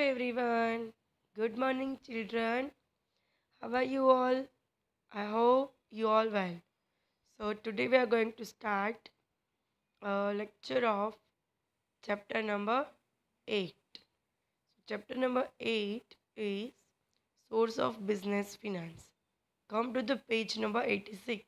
everyone. Good morning, children. How are you all? I hope you all well. So today we are going to start a lecture of chapter number 8. Chapter number 8 is Source of Business Finance. Come to the page number 86.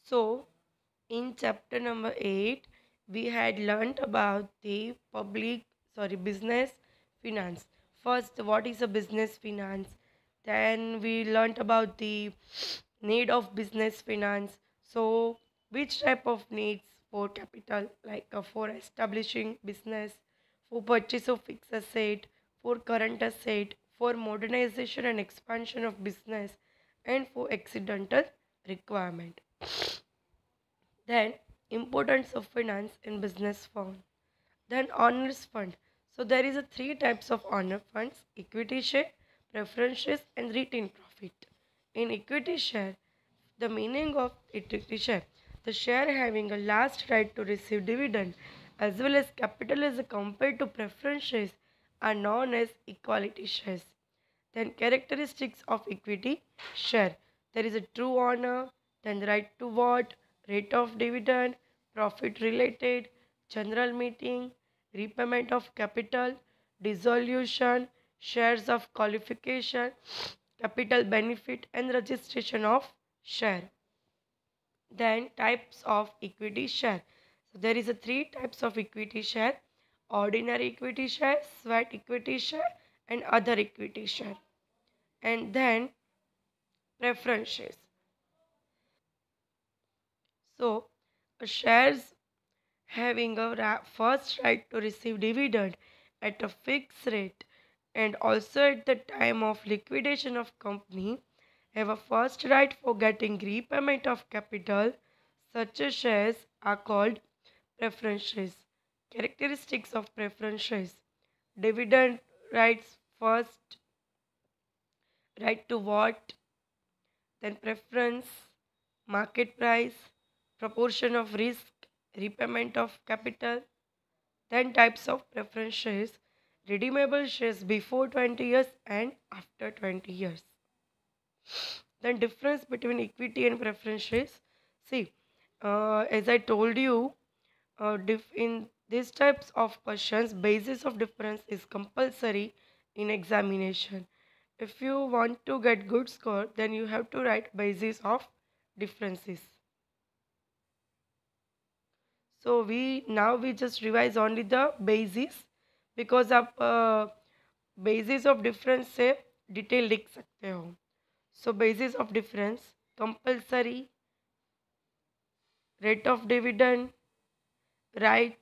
So in chapter number 8 we had learnt about the business finance. First, what is a business finance? Then we learnt about the need of business finance. So which type of needs? For capital, like for establishing business, for purchase of fixed asset, for current asset, for modernization and expansion of business, and for accidental requirement. Then importance of finance in business fund. Then honors fund. So there is a three types of honor funds: equity share, preference shares, and retained profit. In equity share, the meaning of equity share, the share having a last right to receive dividend as well as capital as compared to preference shares are known as equality shares. Then characteristics of equity share. There is a true honor, then the right to vote, rate of dividend, profit related, general meeting, repayment of capital, dissolution, shares of qualification, capital benefit and registration of share. Then types of equity share. So there is a three types of equity share: ordinary equity share, sweat equity share, and other equity share. And then preferences. So shares having a first right to receive dividend at a fixed rate and also at the time of liquidation of company have a first right for getting repayment of capital. Such as shares are called preferences. Characteristics of preferences: dividend rights, first right to vote, then preference, market price, proportion of risk, repayment of capital. Then types of preference shares: redeemable shares before 20 years and after 20 years. Then difference between equity and preference shares. See, as I told you, in these types of questions, basis of difference is compulsory in examination. If you want to get good score, then you have to write basis of differences. So we just revise only the basis because आप basis of difference से detail लिख सकते हो. So basis of difference: compulsory, rate of dividend, right,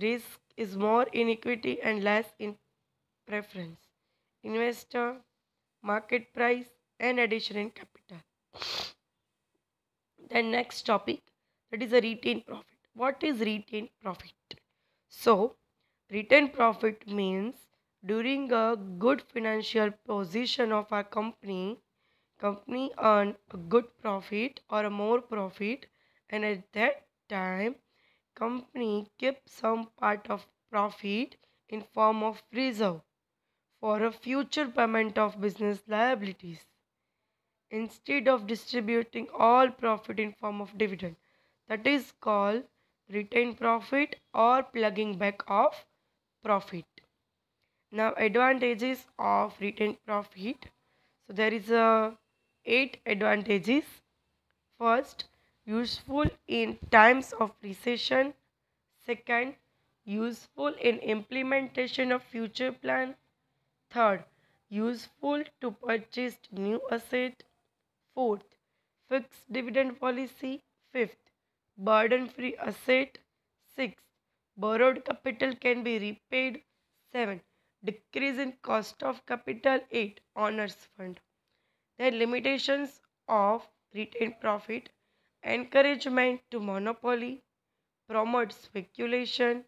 risk is more in equity and less in preference, investor, market price, and addition in capital. Then next topic, that is a retained profit. What is retained profit? So retained profit means during a good financial position of our company earn a good profit or a more profit, and at that time company keeps some part of profit in form of reserve for a future payment of business liabilities instead of distributing all profit in form of dividend. That is called retained profit or plugging back of profit. Now advantages of retained profit. So there is a 8 advantages. First, useful in times of recession. Second, useful in implementation of future plan. Third, useful to purchase new asset. Fourth, fixed dividend policy. Fifth, burden free asset. Sixth, borrowed capital can be repaid. 7. Decrease in cost of capital. 8. Honors fund. Then limitations of retained profit: encouragement to monopoly, promotes speculation,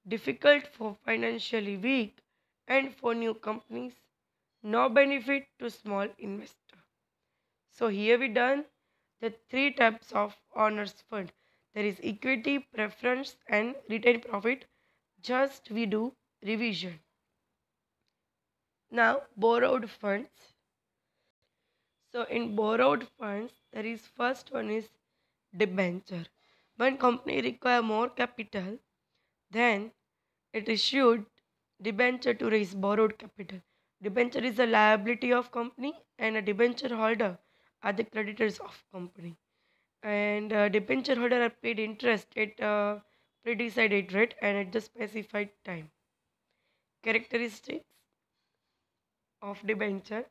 difficult for financially weak and for new companies, no benefit to small investor. So here we done the three types of owners fund. There is equity, preference and retained profit. Just we do revision. Now borrowed funds. So in borrowed funds, there is first one is debenture. When company require more capital, then it issued debenture to raise borrowed capital. Debenture is a liability of company and a debenture holder are the creditors of company. And debenture holder are paid interest at a pre-decided rate and at the specified time. Characteristics of debenture: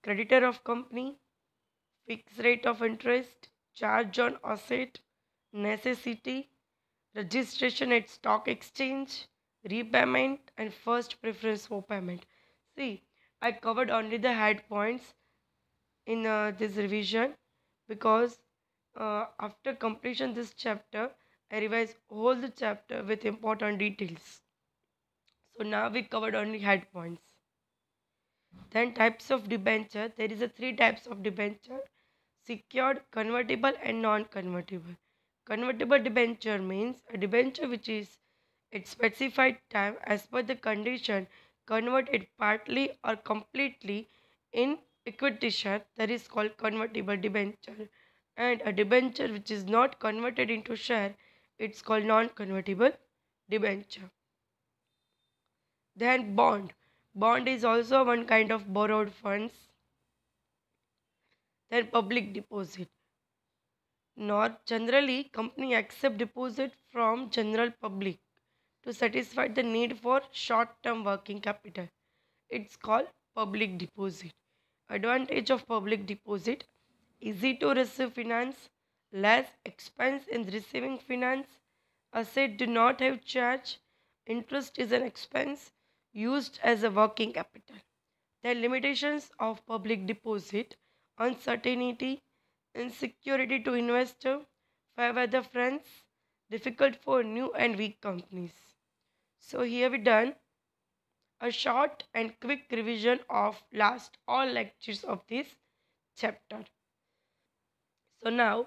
creditor of company, fixed rate of interest, charge on asset, necessity, registration at stock exchange, repayment, and first preference for payment. See, I covered only the head points in this revision because after completion this chapter, I revised all the chapter with important details. So now we covered only head points. Then types of debenture. There is a three types of debenture: secured, convertible, and non-convertible. Convertible debenture means a debenture which is at specified time as per the condition converted partly or completely in equity share, that is called convertible debenture. And a debenture which is not converted into share, it's called non-convertible debenture. Then bond. Bond is also one kind of borrowed funds. Then public deposit. Not generally, company accept deposit from general public to satisfy the need for short-term working capital. It's called public deposit. Advantage of public deposit: easy to receive finance, less expense in receiving finance, asset do not have charge, interest is an expense used as a working capital. The limitations of public deposit: uncertainty, insecurity to investor, favor the friends, difficult for new and weak companies. So here we done a short and quick revision of last all lectures of this chapter. So now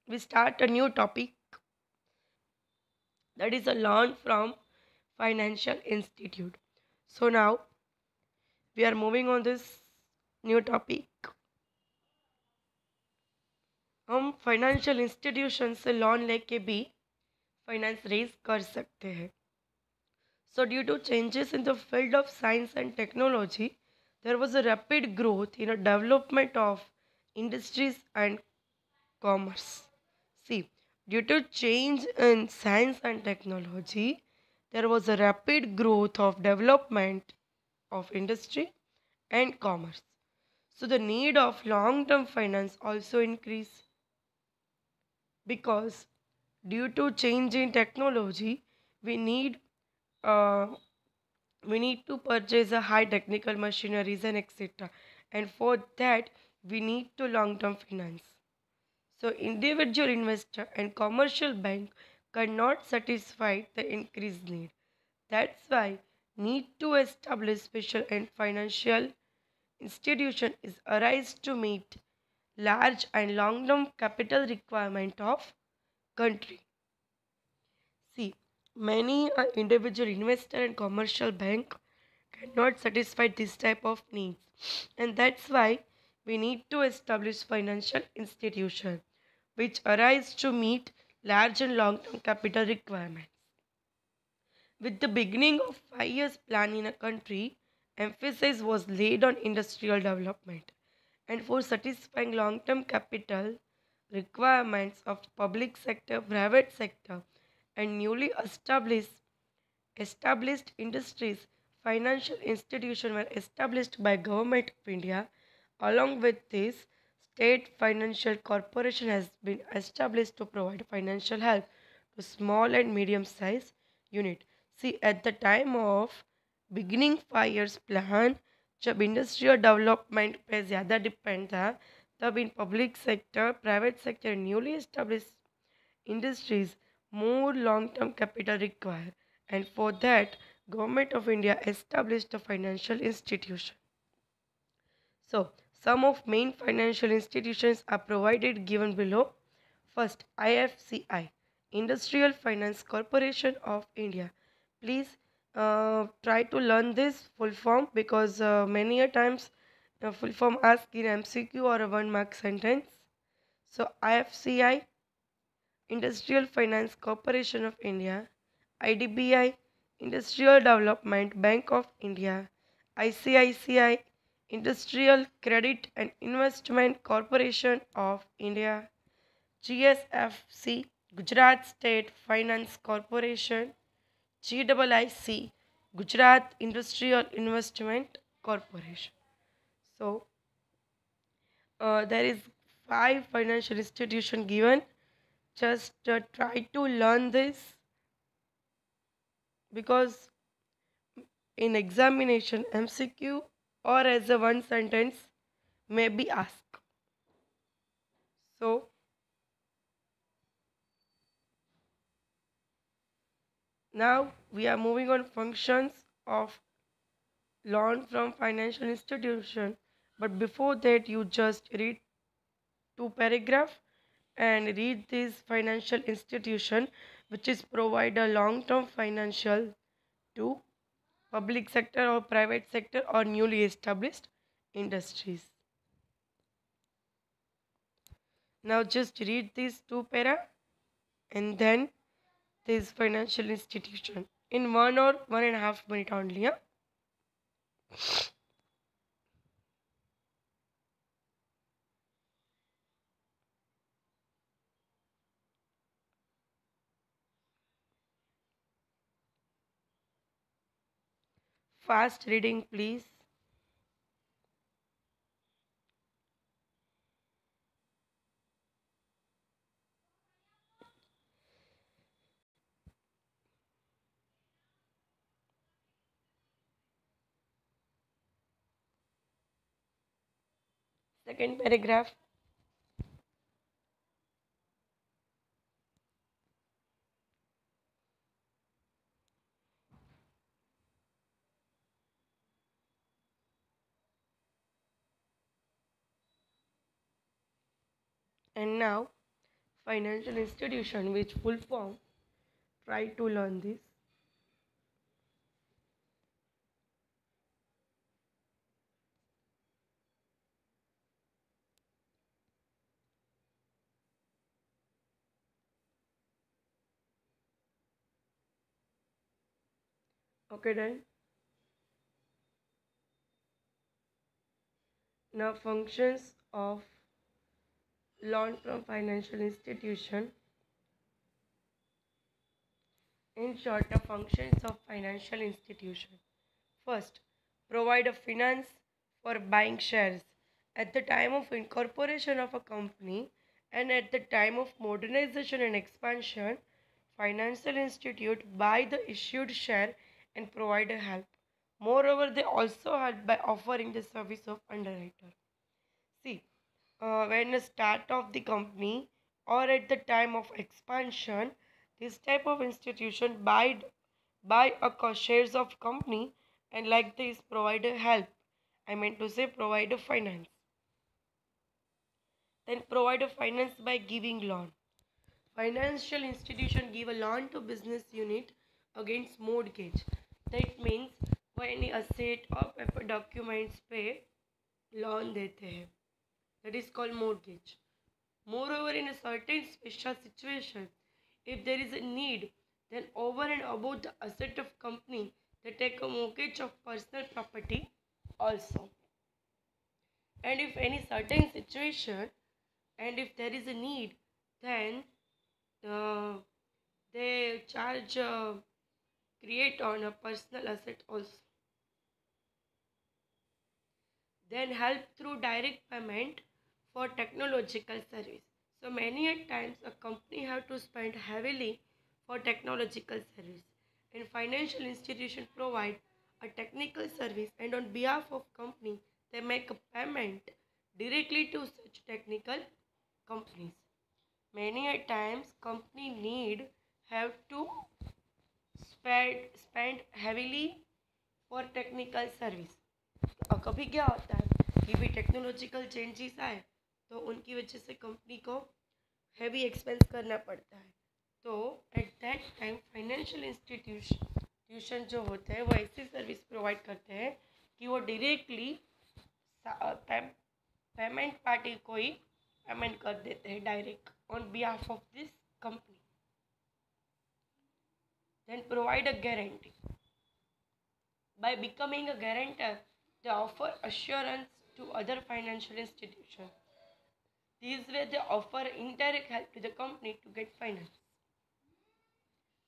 we start a new topic, that is a learn from financial institute. So now we are moving on this new topic. हम financial institution से loan लेके भी finance raise कर सकते हैं. So due to changes in the field of science and technology, there was a rapid growth in the development of industries and commerce. See, due to change in science and technology, there was a rapid growth of development of industry and commerce. So the need of long-term finance also increased because due to change in technology, we need uh, we need to purchase a high technical machineries and etc. And for that, we need to long-term finance. So individual investor and commercial bank cannot satisfy the increased need. That's why need to establish special and financial institution is arise to meet large and long-term capital requirement of country. See, many individual investor and commercial bank cannot satisfy this type of needs, and that's why we need to establish financial institution which arise to meet large and long-term capital requirements. With the beginning of 5 years plan in a country, emphasis was laid on industrial development and for satisfying long-term capital requirements of public sector, private sector, and newly established industries. Financial institutions were established by Government of India. Along with this, State Financial Corporation has been established to provide financial help to small and medium sized unit. See, at the time of beginning 5 years plan, जब industrial development पे ज़्यादा depend था, तब in public sector, private sector, newly establish industries more long-term capital required, and for that, Government of India established a financial institution. So, some of main financial institutions are provided given below. First, IFCI, Industrial Finance Corporation of India. Please try to learn this full form because many a times full form ask in MCQ or a 1 mark sentence. So, IFCI, Industrial Finance Corporation of India, IDBI, Industrial Development Bank of India, ICICI, Industrial Credit and Investment Corporation of India, GSFC, Gujarat State Finance Corporation, GIIC, Gujarat Industrial Investment Corporation. So, there is 5 financial institution given. Just try to learn this because in examination MCQ or as a one sentence may be asked. So now we are moving on functions of loan from financial institution. But before that, you just read 2 paragraph and read this financial institution which is provide a long-term financial to public sector or private sector or newly established industries. Now just read these 2 para and then this financial institution in 1 or 1.5 minute only. Yeah? Fast reading, please. Second paragraph. And now financial institution which full form. Try to learn this. Okay, done. Now functions of loan from financial institution. In short, the functions of financial institution. First, provide a finance for buying shares at the time of incorporation of a company and at the time of modernization and expansion. Financial institute buy the issued share and provide a help. Moreover, they also help by offering the service of underwriter. See, when the start of the company or at the time of expansion, this type of institution buy a shares of company and like this provide a help. I meant to say provide a finance. Then provide a finance by giving loan. Financial institution give a loan to business unit against mortgage. That means वो any asset or paper documents पे loan देते हैं. That is called mortgage. Moreover, in a certain special situation, if there is a need, then over and above the asset of company, they take a mortgage of personal property also. And if any certain situation, and if there is a need, then uh, they charge create on a personal asset also. Then help through direct payment for technological service. So many a times a company have to spend heavily for technological service and financial institution provide a technical service and on behalf of company they make a payment directly to such technical companies. Many a times company need have to spend heavily for technical service. और कभी क्या होता है कि भी technological changes आए तो उनकी वजह से कंपनी को हैवी एक्सपेंस करना पड़ता है। तो at that time financial institution जो होते हैं वो ऐसी सर्विस प्रोवाइड करते हैं कि वो डायरेक्टली पेमेंट पार्टी को ही पेमेंट कर देते हैं direct on behalf of this company, then provide a guarantee. By becoming a guarantor, they offer assurance to other financial institutions. This way, they offer indirect help to the company to get finance.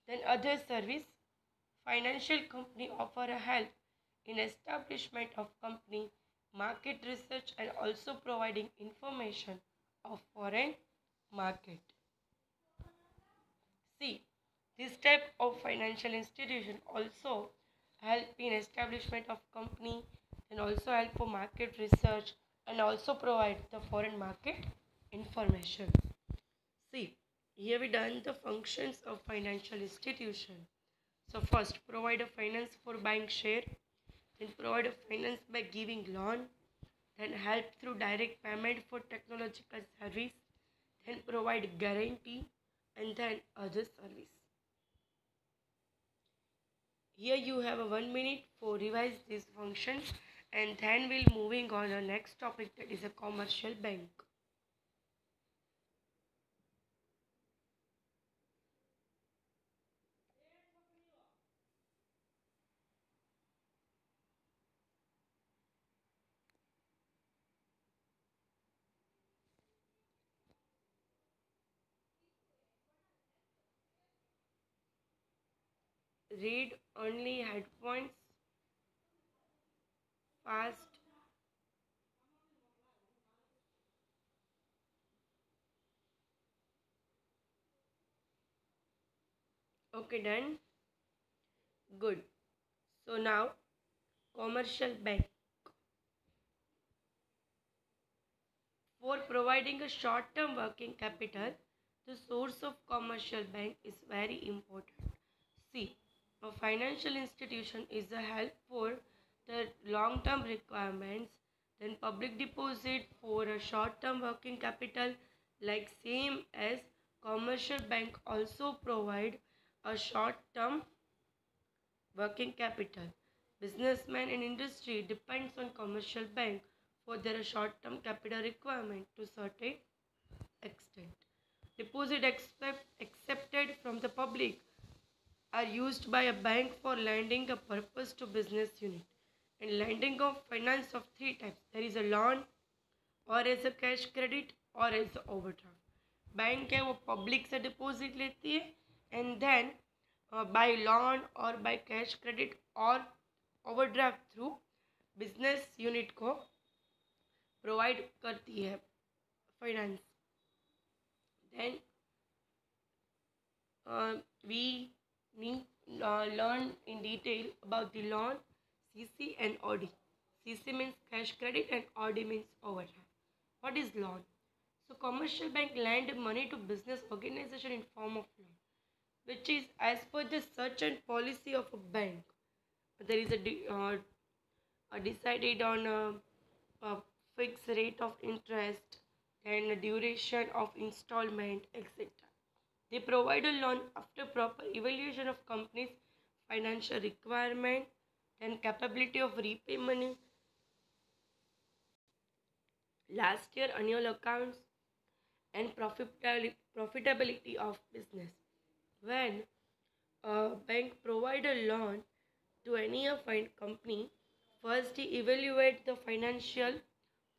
Then other service, financial company offer a help in establishment of company, market research, and also providing information of foreign market. See, this type of financial institution also help in establishment of company and also help for market research and also provide the foreign market information. See, here we done the functions of financial institution. So first, provide a finance for buying share, then provide a finance by giving loan, then help through direct payment for technological service, then provide guarantee, and then other service. Here you have a 1 minute for revise these functions, and then we'll moving on the next topic, that is a commercial bank. Read only head points fast. Okay, done. Good. So now commercial bank. For providing a short-term working capital, the source of commercial bank is very important. See, a financial institution is a help for the long-term requirements, then public deposit for a short-term working capital, like same as commercial bank also provide a short-term working capital. Businessmen and industry depends on commercial bank for their short-term capital requirement to certain extent. Deposit accepted from the public are used by a bank for lending a purpose to business unit. And lending of finance of three types. There is a loan or as a cash credit or as a overdraft. Bank है वो public से deposit लेती है and then by loan और by cash credit और overdraft through business unit को provide करती है finance. Then we need learn in detail about the loan, CC and OD. CC means cash credit and OD means overdraft. What is loan? So commercial bank lend money to business organization in form of loan, which is as per the search and policy of a bank. There is a decided on a fixed rate of interest and a duration of installment, etc. They provide a loan after proper evaluation of company's financial requirement and capability of repayment, last year annual accounts, and profitability of business. When a bank provide a loan to any of a company, first he evaluate the financial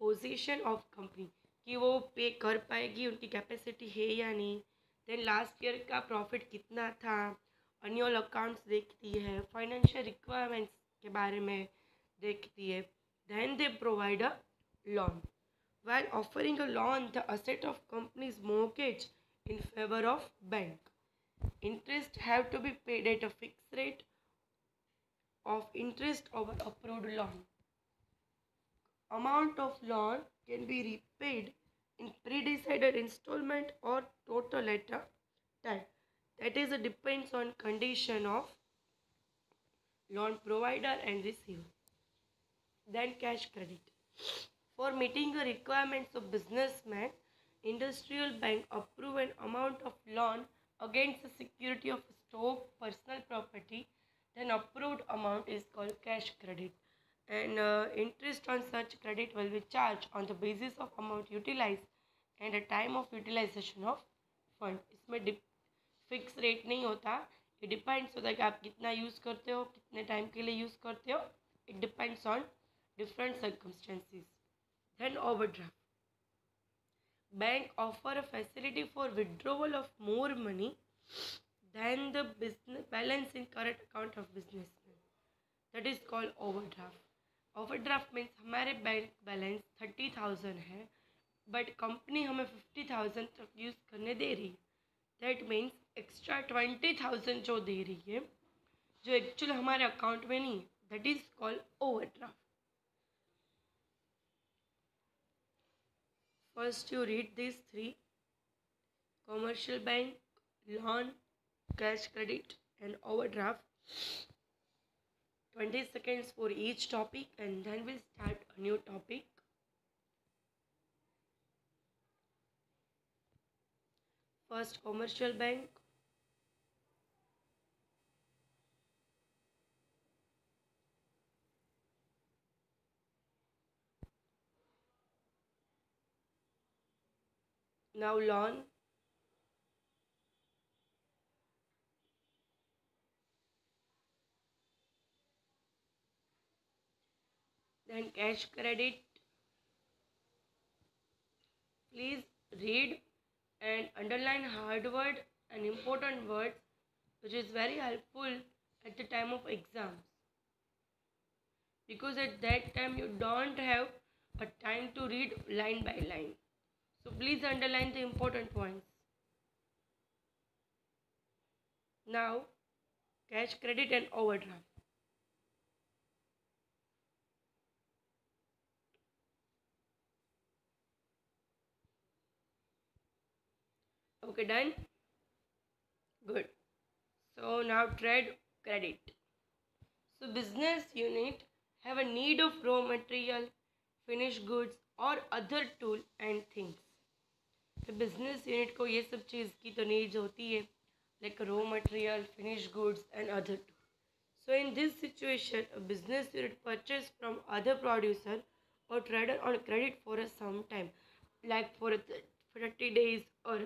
position of company कि वो पे कर पाएगी, उनकी capacity है या नहीं. Then last year का प्रॉफिट कितना था, एनुअल अकाउंट्स देखती है, फाइनेंशियल रिक्वायरमेंट्स के बारे में देखती है. Then they provide a loan. While offering a loan, the asset of company is mortgaged in favor of bank. Interest have to be paid at a fixed rate of interest over approved loan. Amount of loan can be repaid in pre-decided installment or total at a time. That is, it depends on condition of loan provider and receiver. Then cash credit. For meeting the requirements of businessmen, industrial bank approve an amount of loan against the security of stock, personal property. Then approved amount is called cash credit. And interest on such credit will be charged on the basis of amount utilized and the time of utilization of fund. इसमें fix rate नहीं होता, it depends होता है कि आप कितना use करते हो, कितने टाइम के लिए यूज़ करते हो. It depends on different circumstances. Then overdraft. Bank offer a facility for withdrawal of more money than the business balance in current account of businessman. That is called overdraft. Overdraft means हमारे bank balance 30,000 है, but company हमें 50,000 तक use करने दे रही है. That means extra 20,000 जो दे रही है, जो एक्चुअल हमारे अकाउंट में नहीं है, that is called overdraft. First, you read these three: commercial bank, loan, cash credit, and overdraft. 20 seconds for each topic, and then we'll start a new topic. First, commercial bank. Now, loan. Then, cash credit. Please read and underline hard word and important words, which is very helpful at the time of exams, because at that time you don't have a time to read line by line. So please underline the important points. Now, cash credit and overdraft. Okay, done? Good. So now trade credit. So business unit have a need of raw material, finished goods or other tool and things. तो business unit को ये सब चीज़ की तो needs होती है, like raw material, finish goods and other too. So in this situation a business unit purchase from other producer or trader on credit for a some time, like for 30 days or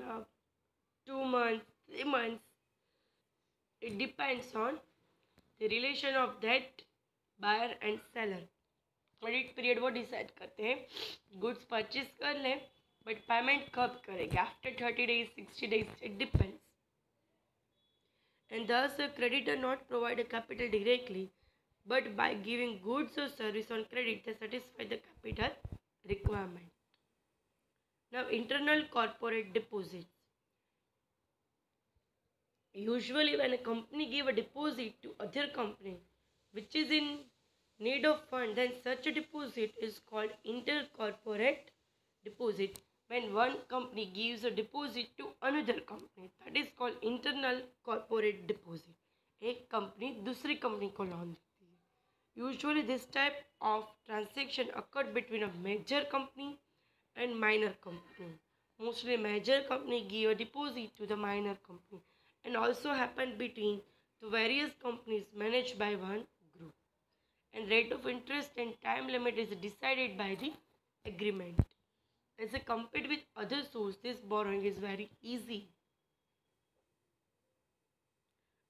2 months, 3 months. It depends on the relation of that buyer and seller. Credit period वो decide करते हैं, goods purchase कर लें, but payment कब करेंगे, after 30 days, 60 days, it depends. And thus a creditor not provide a capital directly, but by giving goods or service on credit they satisfy the capital requirement. Now, internal corporate deposits. Usually when a company give a deposit to other company which is in need of fund, then such a deposit is called intercorporate deposit. When one company gives a deposit to another company, that is called internal corporate deposit. एक company दूसरी company को loan देती है. Usually this type of transaction occurred between a major company and minor company. Mostly major company give a deposit to the minor company, and also happen between the various companies managed by one group. And rate of interest and time limit is decided by the agreement. As a compared with other source, this borrowing is very easy.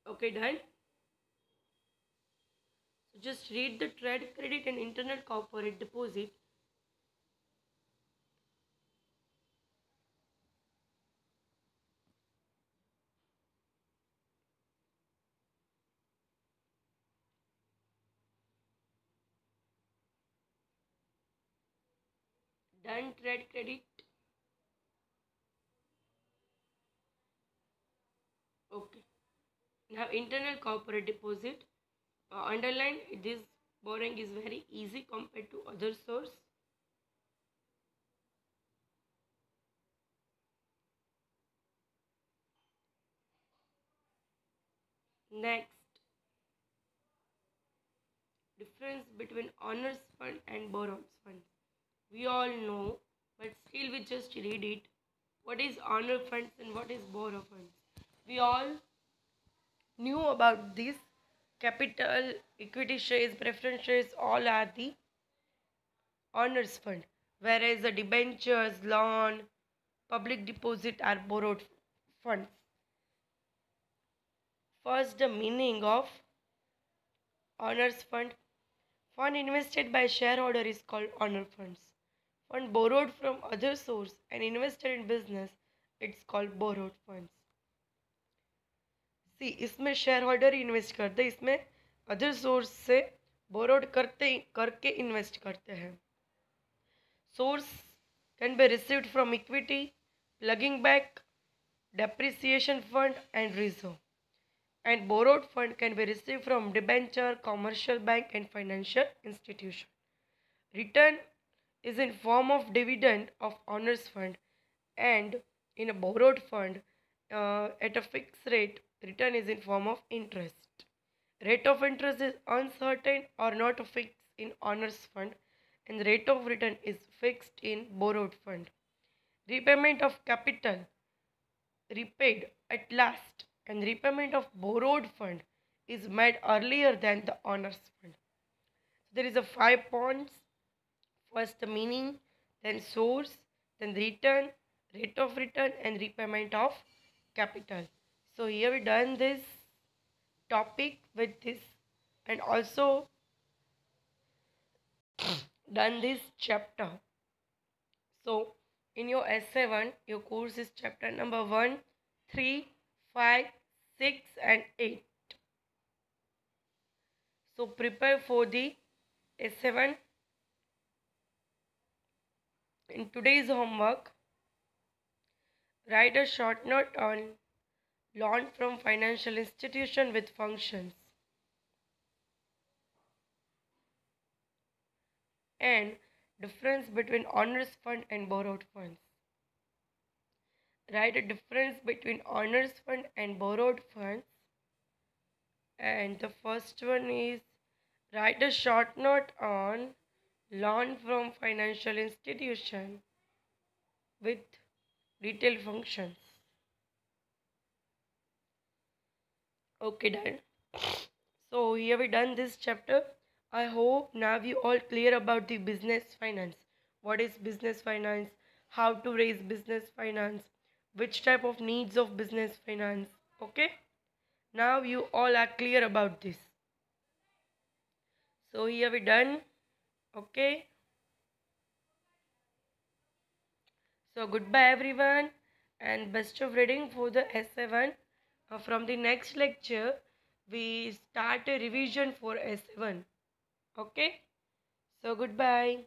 Okay, done? So just read the trade credit and internal corporate deposit. Done trade credit. Okay. Now internal corporate deposit. Underline this borrowing is very easy compared to other source. Next, difference between honors fund and borrowed fund. We all know, but still we just read it. What is honor funds and what is borrow funds? We all knew about this. Capital, equity shares, preference shares, all are the honors fund, whereas the debentures, loan, public deposit are borrowed funds. First, the meaning of honors fund. Fund invested by shareholder is called honor funds. Fund borrowed from other source and invested in business, it's called borrowed funds. सी इसमें share holder invest करते हैं, इसमें other source से borrowed करके invest करते हैं. Source can be received from equity, plugging back, depreciation fund and reserve, and borrowed fund can be received from debenture, commercial bank and financial institution. Return is in form of dividend of honors fund, and in a borrowed fund at a fixed rate, return is in form of interest. Rate of interest is uncertain or not fixed in honors fund, and rate of return is fixed in borrowed fund. Repayment of capital repaid at last, and repayment of borrowed fund is made earlier than the honors fund. There is a 5 points. First the meaning, then source, then return, rate of return and repayment of capital. So here we done this topic with this, and also done this chapter. So in your essay 1, your course is chapter number 1, 3, 5, 6 and 8. So prepare for the essay 1. In today's homework, write a short note on loan from financial institution with functions, and difference between honors fund and borrowed funds. Write a difference between honors fund and borrowed funds. And the first one is write a short note on loan from financial institution with detailed functions. Okay, done. So here we done this chapter. I hope now you all clear about the business finance. What is business finance? How to raise business finance? Which type of needs of business finance? Okay. Now you all are clear about this. So here we done. Okay. So goodbye everyone, and best of reading for the S7. From the next lecture, we start a revision for S7. Okay. So goodbye.